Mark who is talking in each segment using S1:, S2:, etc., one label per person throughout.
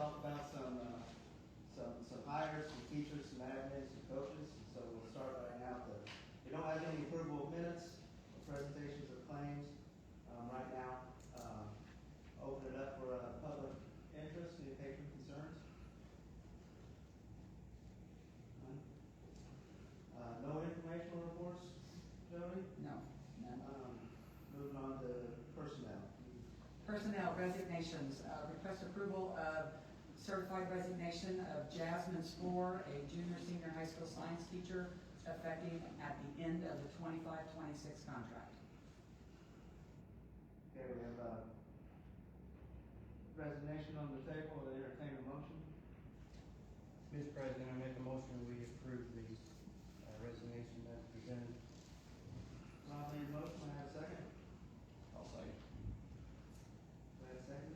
S1: talk about some hires, some teachers, some admins, some coaches. So we'll start right now. We don't have any approval of minutes, or presentations, or claims right now. Open it up for public interest, any patron concerns. None. No informational reports, Jody?
S2: No, none.
S1: Moving on to personnel.
S2: Personnel resignations. Request approval of certified resignation of Jasmine Spoor, a junior senior high school science teacher, effective at the end of the 25-26 contract.
S1: Okay, we have a resignation on the table. Will entertain a motion?
S3: Mr. President, I make a motion we approve the resignation that's presented.
S1: Rob made a motion. I have a second.
S4: I'll second.
S1: Do I have a second?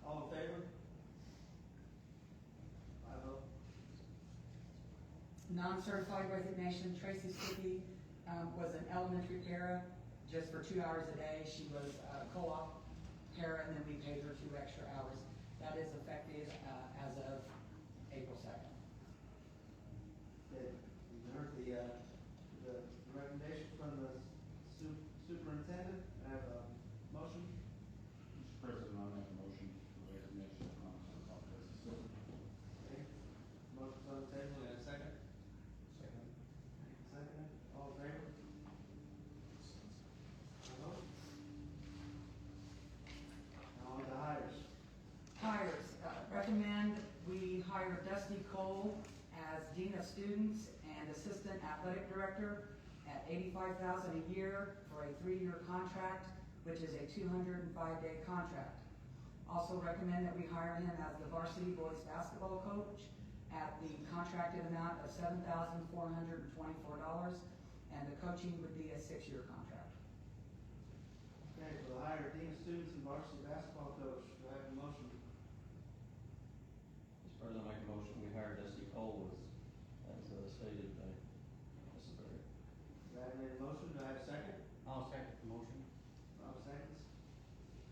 S1: All in favor? 5-0.
S2: Non-certified resignation, Tracy Sticky was an elementary para just for 2 hours a day. She was co-op para, and then we paid her 2 extra hours. That is effective as of April 2nd.
S1: Okay, you heard the recommendation from the superintendent. I have a motion.
S4: Mr. President, I make a motion for resignation of non-certified assistant.
S1: Okay. Motion's on the table. Do I have a second?
S4: Second.
S1: Second. All in favor? 5-0. Now on to hires.
S2: Hires, recommend we hire Dusty Cole as Dean of Students and Assistant Athletic Director at $85,000 a year for a 3-year contract, which is a 205-day contract. Also recommend that we hire him as the varsity boys basketball coach at the contracted amount of $7,424, and the coaching would be a 6-year contract.
S1: Okay, for the hire of Dean of Students and varsity basketball coach, do I have a motion?
S4: Mr. President, I make a motion we hire Dusty Cole as stated by Mrs. Berry.
S1: Brad made a motion. Do I have a second?
S3: I'll second the motion.
S1: Rob seconds.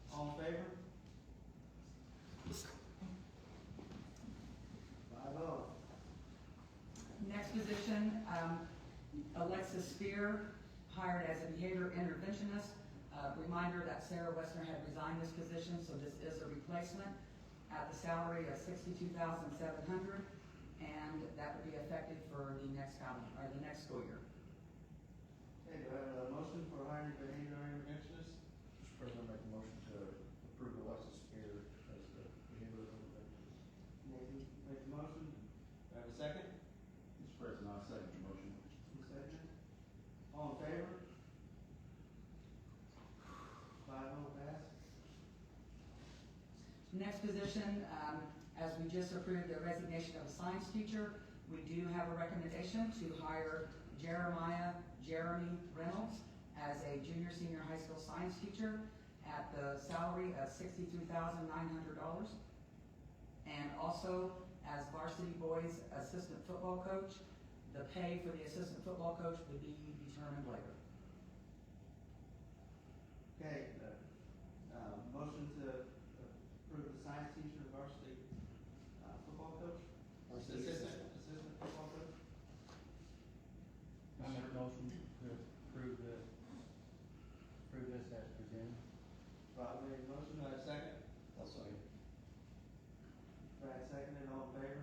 S1: All in favor? 5-0.
S2: Next position, Alexis Spear, hired as a behavior interventionist. Reminder that Sarah Westner had resigned this position, so this is a replacement at the salary of $62,700, and that would be effective for the next school year.
S1: Okay, do I have a motion for hiring behavior interventionist?
S4: Mr. President, I make a motion to approve Alexis Spear as the behavioral interventionist.
S1: Nathan makes a motion. Do I have a second?
S4: Mr. President, I second the motion.
S1: You second? All in favor? 5-0 pass.
S2: Next position, as we just approved the resignation of a science teacher, we do have a recommendation to hire Jeremy Reynolds as a junior senior high school science teacher at the salary of $63,900. And also as varsity boys assistant football coach, the pay for the assistant football coach would be determined later.
S1: Okay, motion to approve the science teacher and varsity football coach? Assistant football coach?
S3: I make a motion to approve this as presented.
S1: Rob made a motion. Do I have a second?
S4: I'll second.
S1: Brad seconded. All in favor?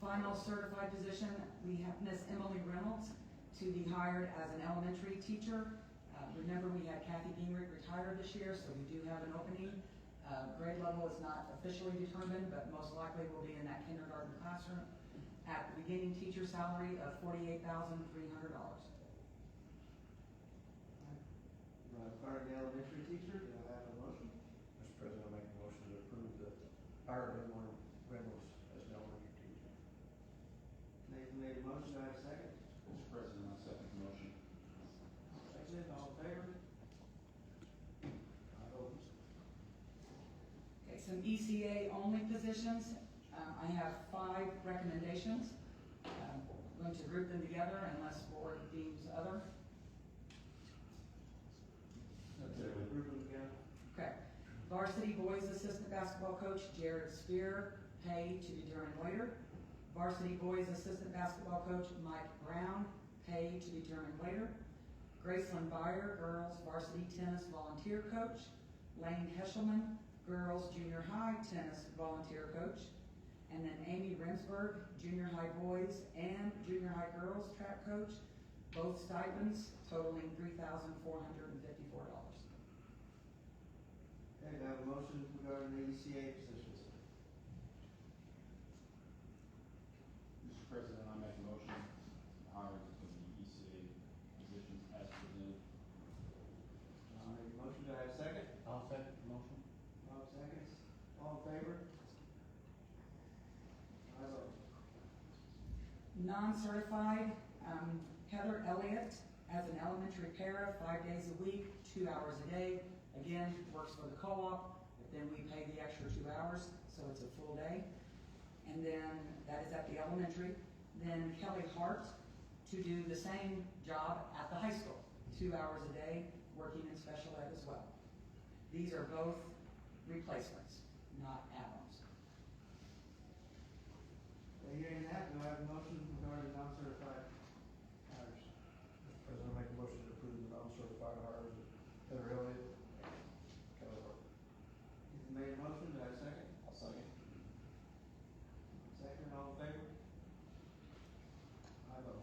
S2: Final certified position, we have Miss Emily Reynolds to be hired as an elementary teacher. Remember, we had Kathy Gingrich retire this year, so we do have an opening. Grade level is not officially determined, but most likely will be in that kindergarten classroom at the beginning teacher salary of $48,300.
S1: Hiring the elementary teacher. Do I have a motion?
S4: Mr. President, I make a motion to approve the hire of Emily Reynolds as an elementary teacher.
S1: Nathan made a motion. Do I have a second?
S4: Mr. President, I second the motion.
S1: Seconded. All in favor? 5-0.
S2: Okay, some ECA only positions. I have 5 recommendations. I'm going to group them together unless board deems other.
S1: Group them together.
S2: Varsity boys assistant basketball coach Jared Spear, pay to be determined later. Varsity boys assistant basketball coach Mike Brown, pay to be determined later. Graceland Byer, girls varsity tennis volunteer coach. Lane Heschelman, girls junior high tennis volunteer coach. And then Amy Remsberg, junior high boys and junior high girls track coach, both stipends totaling $3,454.
S1: Okay, do I have a motion regarding the ECA positions?
S5: Mr. President, I make a motion to hire for the ECA positions as presented.
S1: I'll make a motion, do I have a second?
S3: I'll second the motion.
S1: Rob seconds, all in favor? I vote.
S2: Non-certified, Heather Elliott as an elementary para, 5 days a week, 2 hours a day. Again, works for the co-op, but then we pay the extra 2 hours, so it's a full day. And then that is at the elementary. Then Kelly Hart to do the same job at the high school, 2 hours a day, working in special ed as well. These are both replacements, not add-ons.
S1: Okay, hearing that, do I have a motion regarding non-certified hires?
S4: Mr. President, I make a motion to approve the non-certified hires of Heather Elliott and Kelly Hart.
S1: You made a motion, do I have a second?
S5: I'll second.
S1: Second, all in favor? I vote.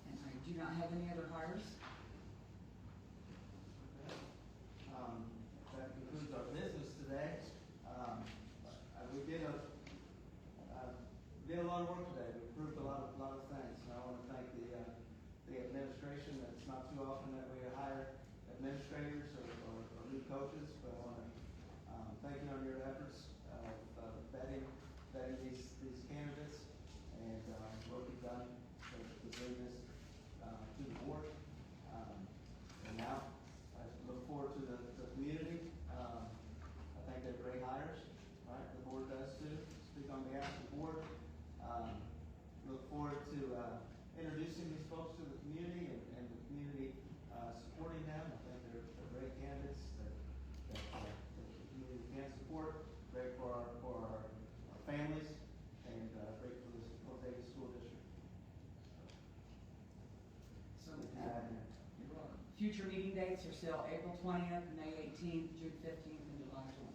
S2: And I do not have any other hires.
S1: Okay. That concludes our business today. We did a lot of work today. We approved a lot of things. And I want to thank the administration. It's not too often that we hire administrators or new coaches, but I want to thank you on your efforts of vetting these candidates and what you've done to bring this to the board. And now I look forward to the community. I think they're great hires, right? The board does too. Speak on behalf of the board. Look forward to introducing these folks to the community and the community supporting them. I think they're great candidates that the community can support. Great for our families and great for the North Davis School District.
S2: So
S1: You're welcome.
S2: future meeting dates are still April 20th, May 18th, June 15th, and July 20th.